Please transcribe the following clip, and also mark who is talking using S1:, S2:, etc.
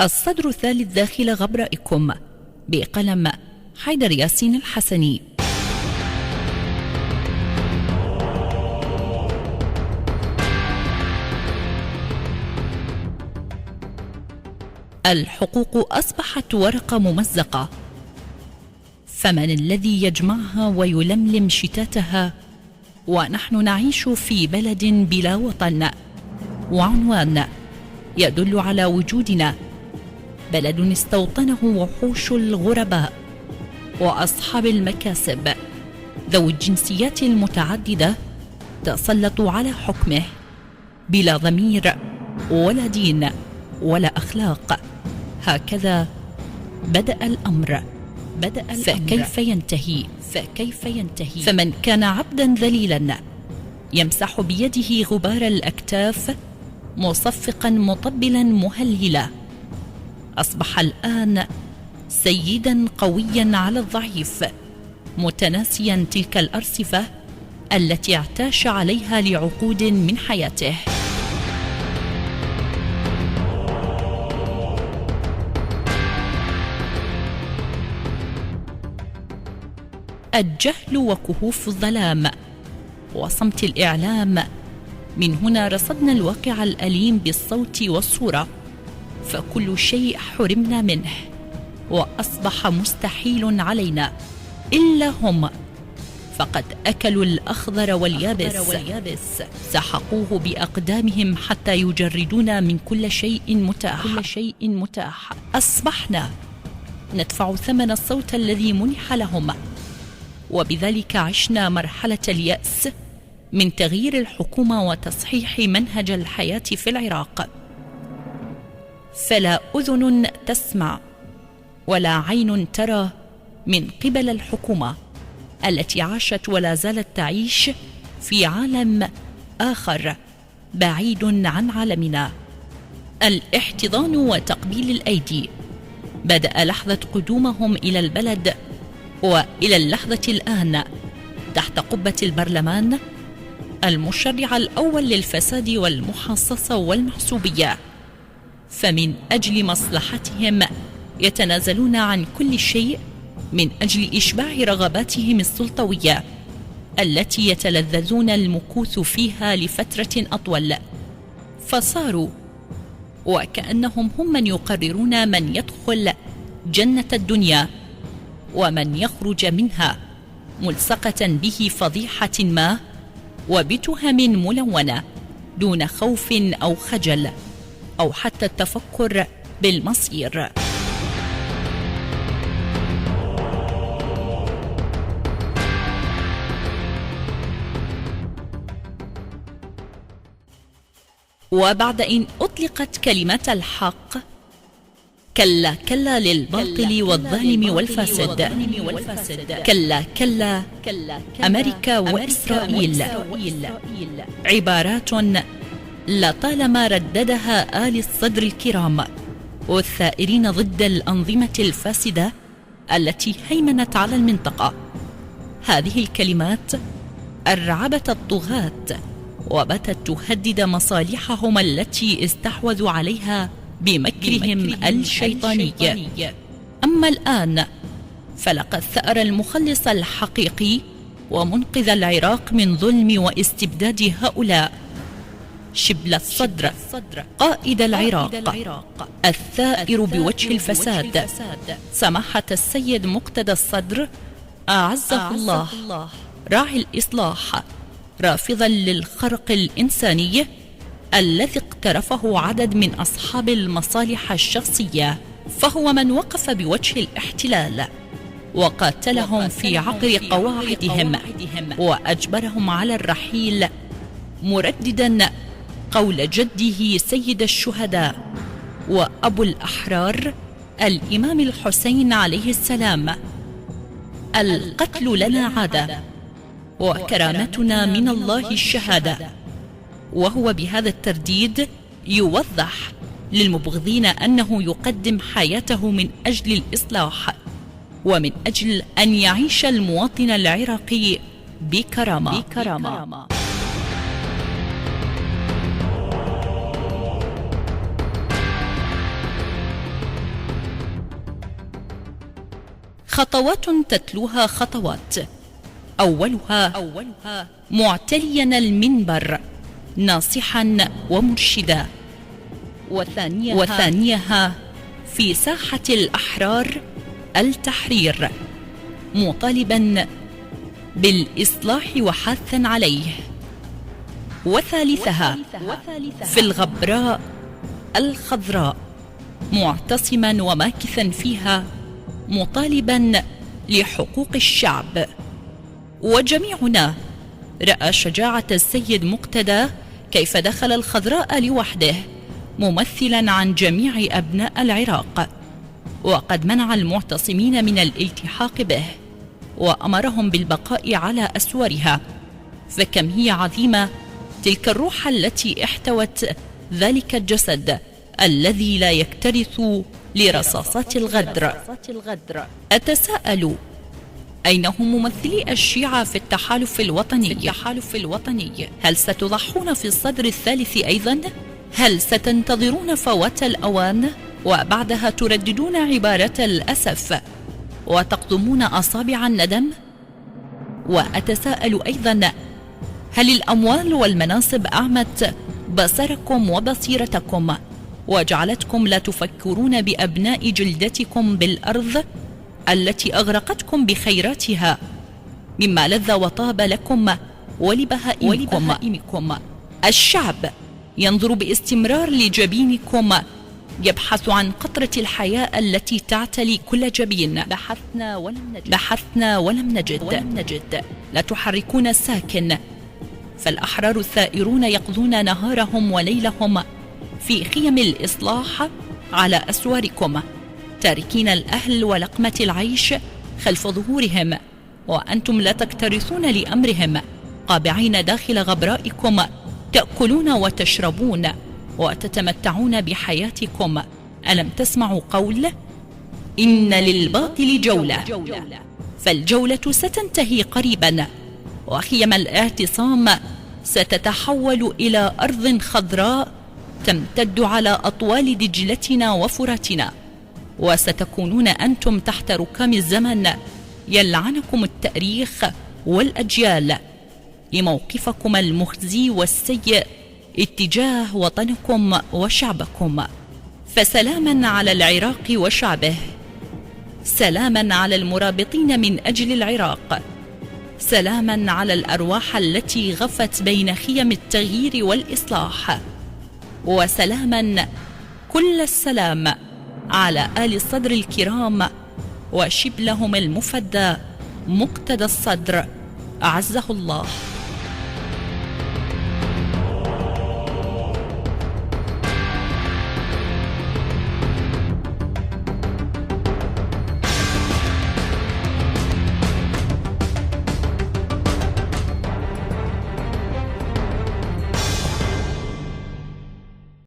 S1: الصدر الثالث داخل غبرائكم بقلم حيدر ياسين الحسني. الحقوق أصبحت ورقة ممزقة، فمن الذي يجمعها ويلملم شتاتها ونحن نعيش في بلد بلا وطن وعنوان يدل على وجودنا، بلد استوطنه وحوش الغرباء وأصحاب المكاسب ذوي الجنسيات المتعددة تسلطوا على حكمه بلا ضمير ولا دين ولا أخلاق. هكذا بدأ الأمر. فكيف ينتهي؟ فمن كان عبدا ذليلا يمسح بيده غبار الأكتاف مصفقا مطبلا مهلهلا، أصبح الآن سيدا قويا على الضعيف، متناسيا تلك الأرصفة التي اعتاش عليها لعقود من حياته. الجهل وكهوف الظلام وصمت الإعلام، من هنا رصدنا الواقع الأليم بالصوت والصورة، فكل شيء حرمنا منه وأصبح مستحيل علينا إلا هم، فقد أكلوا الأخضر واليابس، سحقوه بأقدامهم حتى يجردونا من كل شيء متاح. أصبحنا ندفع ثمن الصوت الذي منح لهم، وبذلك عشنا مرحلة اليأس من تغيير الحكومة وتصحيح منهج الحياة في العراق. فلا أذن تسمع ولا عين ترى من قبل الحكومة التي عاشت ولا زالت تعيش في عالم آخر بعيد عن عالمنا. الاحتضان وتقبيل الأيدي بدأ لحظة قدومهم إلى البلد، وإلى اللحظة الآن تحت قبة البرلمان المشرع الأول للفساد والمحاصصة والمحسوبية، فمن أجل مصلحتهم يتنازلون عن كل شيء من أجل إشباع رغباتهم السلطوية التي يتلذذون المكوث فيها لفترة أطول، فصاروا وكأنهم هم من يقررون من يدخل جنة الدنيا ومن يخرج منها، ملصقة به فضيحة ما وبتهم ملونة دون خوف أو خجل أو حتى التفكر بالمصير. وبعد إن أطلقت كلمات الحق، كلا كلا للباطل والظالم والفاسد، كلا أمريكا وإسرائيل، عبارات لطالما رددها آل الصدر الكرام والثائرين ضد الأنظمة الفاسدة التي هيمنت على المنطقة. هذه الكلمات أرعبت الطغاة وباتت تهدد مصالحهم التي استحوذوا عليها بمكرهم الشيطاني. أما الآن فلقد ثأر المخلص الحقيقي ومنقذ العراق من ظلم واستبداد هؤلاء، شبل الصدر قائد العراق الثائر بوجه الفساد، سماحة السيد مقتدى الصدر أعزه الله، راعي الإصلاح، رافضا للخرق الإنساني الذي اقترفه عدد من أصحاب المصالح الشخصية، فهو من وقف بوجه الاحتلال وقاتلهم في عقر قواعدهم وأجبرهم على الرحيل، مرددا قول جده سيد الشهداء وأبو الأحرار الإمام الحسين عليه السلام: القتل لنا عادة وكرامتنا من الله الشهادة. وهو بهذا الترديد يوضح للمبغضين أنه يقدم حياته من أجل الإصلاح ومن أجل أن يعيش المواطن العراقي بكرامة. خطوات تتلوها خطوات. أولها معتليا المنبر ناصحا ومرشدا، وثانيها في ساحة الأحرار التحرير مطالبا بالإصلاح وحاثا عليه، وثالثها في الغبراء الخضراء معتصما وماكثا فيها مطالبا لحقوق الشعب. وجميعنا رأى شجاعة السيد مقتدى كيف دخل الخضراء لوحده ممثلا عن جميع أبناء العراق، وقد منع المعتصمين من الالتحاق به وأمرهم بالبقاء على أسوارها. فكم هي عظيمة تلك الروح التي احتوت ذلك الجسد الذي لا يكترث لرصاصات الغدر. أتساءل أين هم ممثلي الشيعة في التحالف الوطني؟ هل ستضحون في الصدر الثالث أيضا؟ هل ستنتظرون فوات الأوان وبعدها ترددون عبارة الأسف وتقضمون أصابع الندم؟ وأتساءل أيضا، هل الأموال والمناصب أعمت بصركم وبصيرتكم وجعلتكم لا تفكرون بأبناء جلدتكم بالأرض التي أغرقتكم بخيراتها مما لذ وطاب لكم ولبهائمكم؟ الشعب ينظر باستمرار لجبينكم، يبحث عن قطرة الحياة التي تعتلي كل جبين. بحثنا ولم نجد. لا تحركون الساكن، فالأحرار الثائرون يقضون نهارهم وليلهم في خيم الإصلاح على أسواركم، تاركين الأهل ولقمة العيش خلف ظهورهم، وأنتم لا تكترثون لأمرهم، قابعين داخل غبرائكم تأكلون وتشربون وتتمتعون بحياتكم. ألم تسمعوا قول إن للباطل جولة؟ فالجولة ستنتهي قريبا، وخيم الاعتصام ستتحول إلى أرض خضراء تمتد على أطوال دجلتنا وفراتنا، وستكونون أنتم تحت ركام الزمن يلعنكم التاريخ والأجيال لموقفكم المخزي والسيء اتجاه وطنكم وشعبكم. فسلاما على العراق وشعبه، سلاما على المرابطين من أجل العراق، سلاما على الأرواح التي غفت بين خيم التغيير والإصلاح، وسلاما كل السلام على آل الصدر الكرام وشبلهم المفدى مقتدى الصدر أعزه الله.